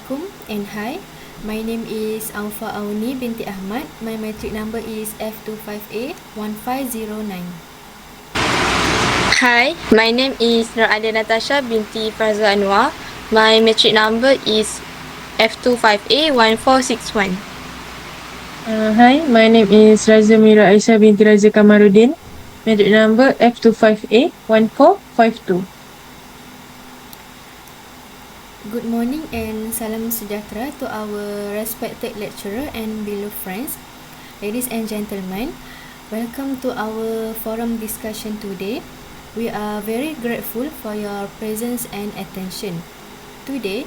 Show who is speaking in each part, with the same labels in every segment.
Speaker 1: Assalamualaikum and hi. My name is Aufa Auni binti Ahmad. My matric number is F25A1509.
Speaker 2: Hi, my name is Nuradia Natasha binti Farza Anwar. My matric number is F25A1461.
Speaker 3: Hi, my name is Raza Mira Aisyah binti Raza Kamaruddin. Matric number F25A1452.
Speaker 1: Good morning and salam sejahtera to our respected lecturer and beloved friends. Ladies and gentlemen, welcome to our forum discussion today. We are very grateful for your presence and attention. Today,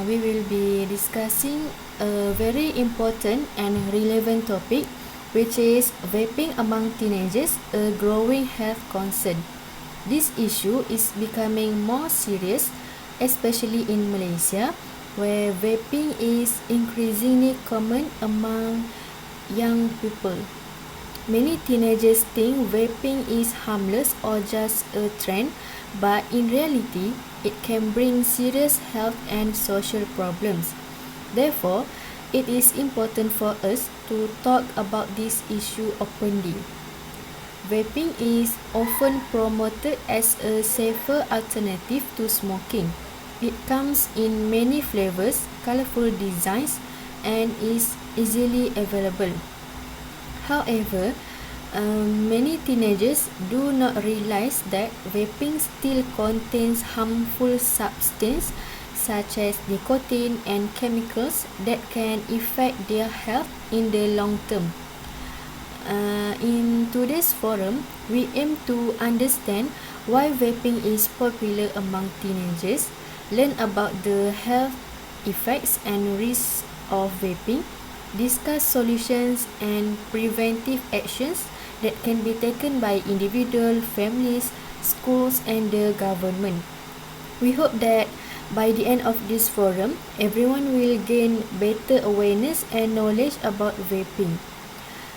Speaker 1: we will be discussing a very important and relevant topic, which is vaping among teenagers, a growing health concern. This issue is becoming more serious, especially in Malaysia, where vaping is increasingly common among young people. Many teenagers think vaping is harmless or just a trend, but in reality, it can bring serious health and social problems. Therefore, it is important for us to talk about this issue openly. Vaping is often promoted as a safer alternative to smoking. It comes in many flavors, colorful designs, and is easily available. However, many teenagers do not realize that vaping still contains harmful substances such as nicotine and chemicals that can affect their health in the long term. In today's forum, we aim to understand why vaping is popular among teenagers, learn about the health effects and risks of vaping, discuss solutions and preventive actions that can be taken by individual, families, schools, and the government. We hope that by the end of this forum, everyone will gain better awareness and knowledge about vaping.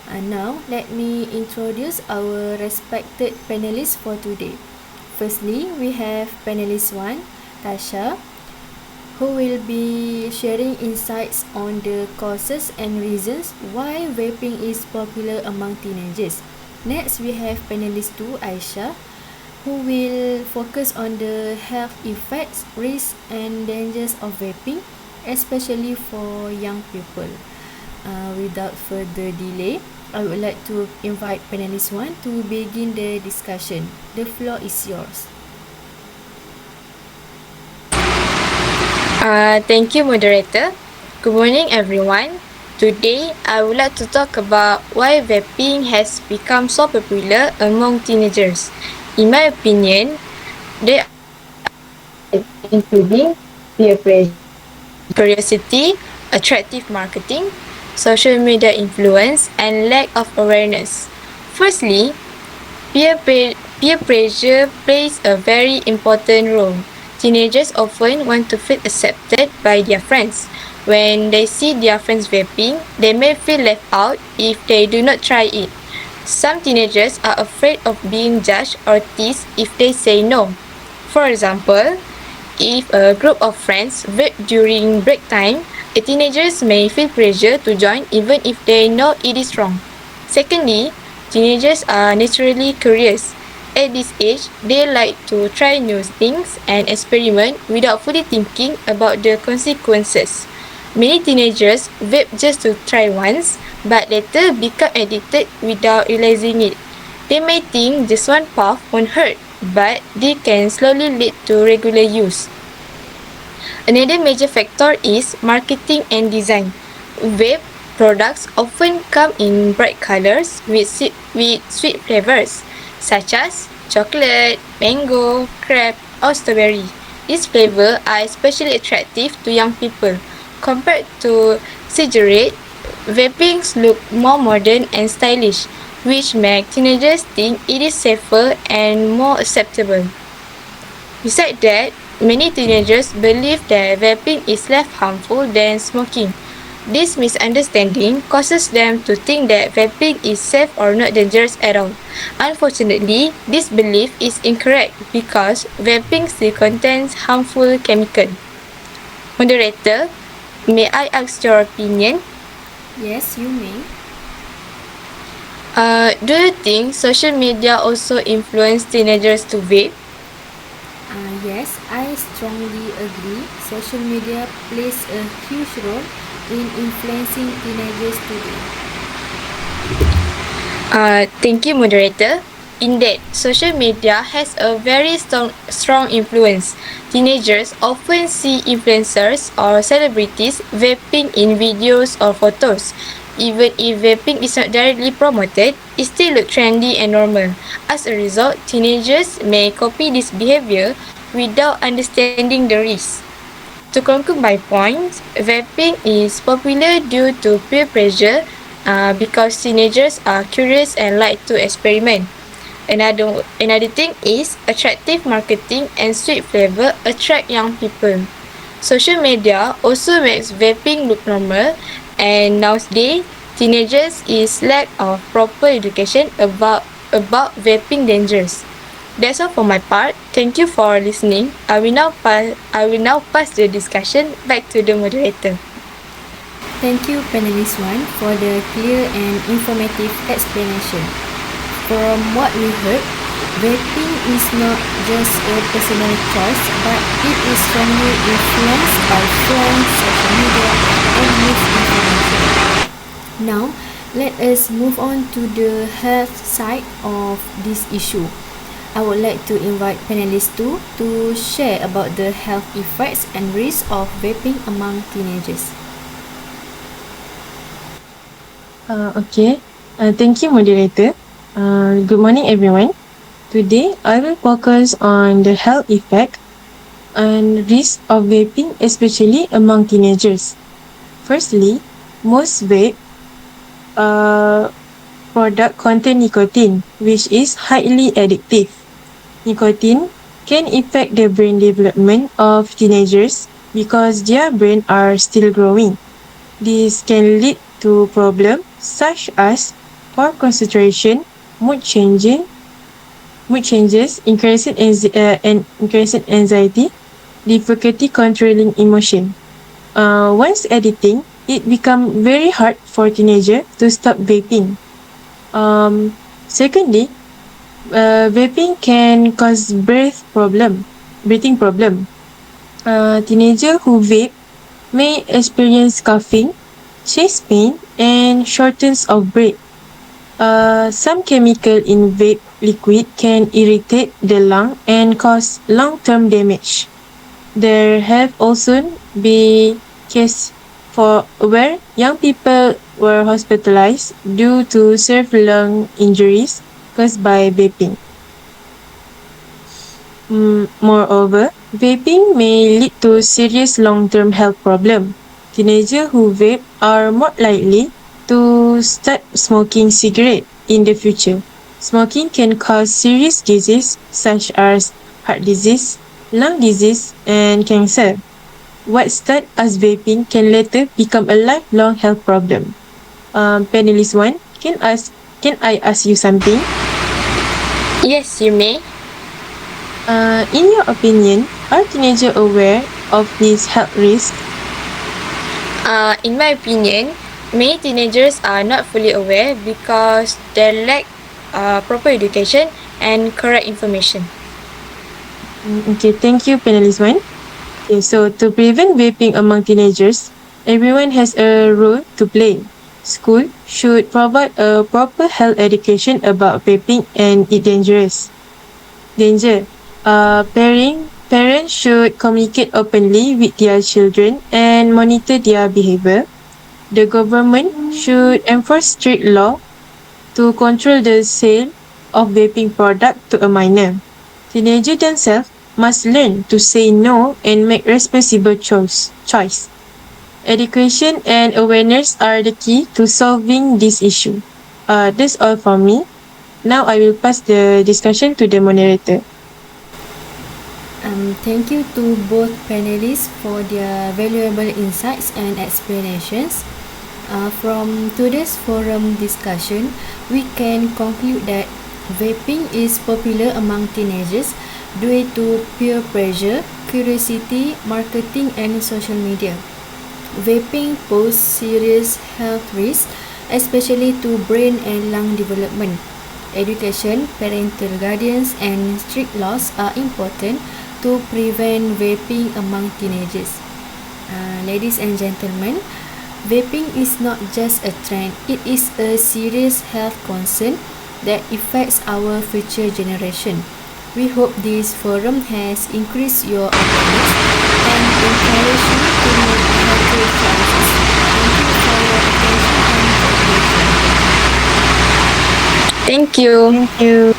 Speaker 1: Now, let me introduce our respected panelists for today. Firstly, we have panelist 1, Tasha, who will be sharing insights on the causes and reasons why vaping is popular among teenagers. Next, we have panelist 2, Aisha, who will focus on the health effects, risks, and dangers of vaping, especially for young people. Without further delay, I would like to invite panelist 1 to begin the discussion. The floor is yours.
Speaker 2: Thank you, moderator. Good morning, everyone. Today, I would like to talk about why vaping has become so popular among teenagers. In my opinion, there are including peer pressure, curiosity, attractive marketing, social media influence, and lack of awareness. Firstly, peer pressure plays a very important role. Teenagers often want to feel accepted by their friends. When they see their friends vaping, they may feel left out if they do not try it. Some teenagers are afraid of being judged or teased if they say no. For example, if a group of friends vape during break time, the teenagers may feel pressure to join even if they know it is wrong. Secondly, teenagers are naturally curious. At this age, they like to try new things and experiment without fully thinking about the consequences. Many teenagers vape just to try once, but later become addicted without realizing it. They may think just one puff won't hurt, but they can slowly lead to regular use. Another major factor is marketing and design. Vape products often come in bright colors with sweet flavors, such as chocolate, mango, crepe, or strawberry. These flavors are especially attractive to young people. Compared to cigarette, vapings look more modern and stylish, which make teenagers think it is safer and more acceptable. Besides that, many teenagers believe that vaping is less harmful than smoking. This misunderstanding causes them to think that vaping is safe or not dangerous at all. Unfortunately, this belief is incorrect because vaping still contains harmful chemicals. Moderator, may I ask your opinion?
Speaker 1: Yes, you may.
Speaker 2: Do you think social media also influence teenagers to vape?
Speaker 1: Yes, I strongly agree. Social media plays a huge role in influencing teenagers today.
Speaker 2: Thank you, moderator. Indeed, social media has a very strong influence. Teenagers often see influencers or celebrities vaping in videos or photos. Even if vaping is not directly promoted, it still looks trendy and normal. As a result, teenagers may copy this behavior without understanding the risk. To conclude my point, vaping is popular due to peer pressure because teenagers are curious and like to experiment. Another thing is attractive marketing and sweet flavor attract young people. Social media also makes vaping look normal, and nowadays teenagers is lack of proper education about vaping dangers. That's all for my part. Thank you for listening. I will now pass the discussion back to the moderator.
Speaker 1: Thank you, panelist 1, for the clear and informative explanation. From what we heard, vaping is not just a personal choice, but it is strongly influenced by friends, social media, and misinformation. Now, let us move on to the health side of this issue. I would like to invite panelists 2 to share about the health effects and risks of vaping among teenagers.
Speaker 3: Okay. Thank you, moderator. Good morning, everyone. Today, I will focus on the health effect and risk of vaping, especially among teenagers. Firstly, most vape product contain nicotine, which is highly addictive. Nicotine can affect the brain development of teenagers because their brain are still growing. This can lead to problems such as poor concentration, increasing anxiety, difficulty controlling emotion. Once addicting, it becomes very hard for teenagers to stop vaping. Secondly, vaping can cause breathing problem. Teenagers who vape may experience coughing, chest pain, and shortness of breath. Some chemical in vape liquid can irritate the lung and cause long-term damage. There have also been cases for where young people were hospitalized due to severe lung injuries caused by vaping. Moreover, vaping may lead to serious long-term health problems. Teenagers who vape are more likely to start smoking cigarettes in the future. Smoking can cause serious diseases such as heart disease, lung disease, and cancer. What starts as vaping can later become a lifelong health problem. Panelist 1, can I ask you something?
Speaker 2: Yes, you may.
Speaker 3: In your opinion, are teenagers aware of these health risks?
Speaker 2: In my opinion, many teenagers are not fully aware because they lack proper education and correct information.
Speaker 3: Okay, thank you, panelist 1. Okay, so to prevent vaping among teenagers, everyone has a role to play. School should provide a proper health education about vaping and its danger. Parents should communicate openly with their children and monitor their behavior. The government should enforce strict law to control the sale of vaping product to a minor. Teenagers themselves must learn to say no and make responsible choice. Education and awareness are the key to solving this issue. That's all from me. Now I will pass the discussion to the moderator.
Speaker 1: Thank you to both panelists for their valuable insights and explanations. From today's forum discussion, we can conclude that vaping is popular among teenagers due to peer pressure, curiosity, marketing, and social media. Vaping poses serious health risks, especially to brain and lung development. Education, parental guidance, and strict laws are important to prevent vaping among teenagers. Ladies and gentlemen, vaping is not just a trend, it is a serious health concern that affects our future generation. We hope this forum has increased your awareness and encouraged you to make healthier choices. Thank you for your attention and cooperation.
Speaker 2: Thank you.
Speaker 3: Thank you.